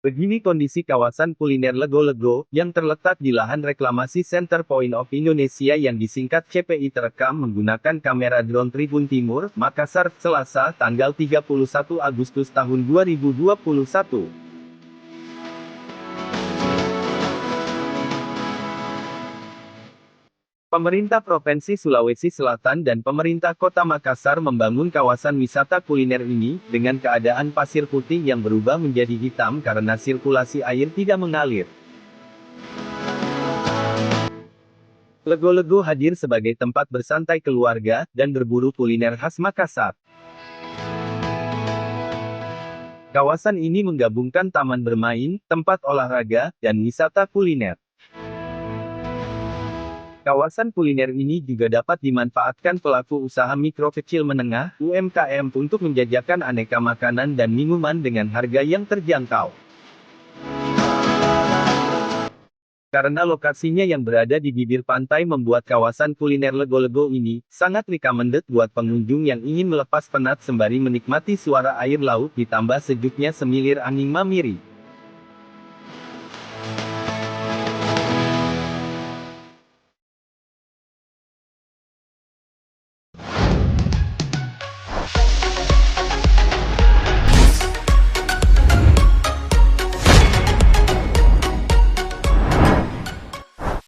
Begini kondisi kawasan kuliner Lego-Lego, yang terletak di lahan reklamasi Center Point of Indonesia yang disingkat CPI terekam menggunakan kamera drone Tribun Timur, Makassar, Selasa, tanggal 31 Agustus tahun 2021. Pemerintah Provinsi Sulawesi Selatan dan pemerintah Kota Makassar membangun kawasan wisata kuliner ini, dengan keadaan pasir putih yang berubah menjadi hitam karena sirkulasi air tidak mengalir. Lego-Lego hadir sebagai tempat bersantai keluarga, dan berburu kuliner khas Makassar. Kawasan ini menggabungkan taman bermain, tempat olahraga, dan wisata kuliner. Kawasan kuliner ini juga dapat dimanfaatkan pelaku usaha mikro kecil menengah (UMKM) untuk menjajakan aneka makanan dan minuman dengan harga yang terjangkau. Karena lokasinya yang berada di bibir pantai membuat kawasan kuliner Lego-Lego ini sangat recommended buat pengunjung yang ingin melepas penat sembari menikmati suara air laut ditambah sejuknya semilir angin mamiri.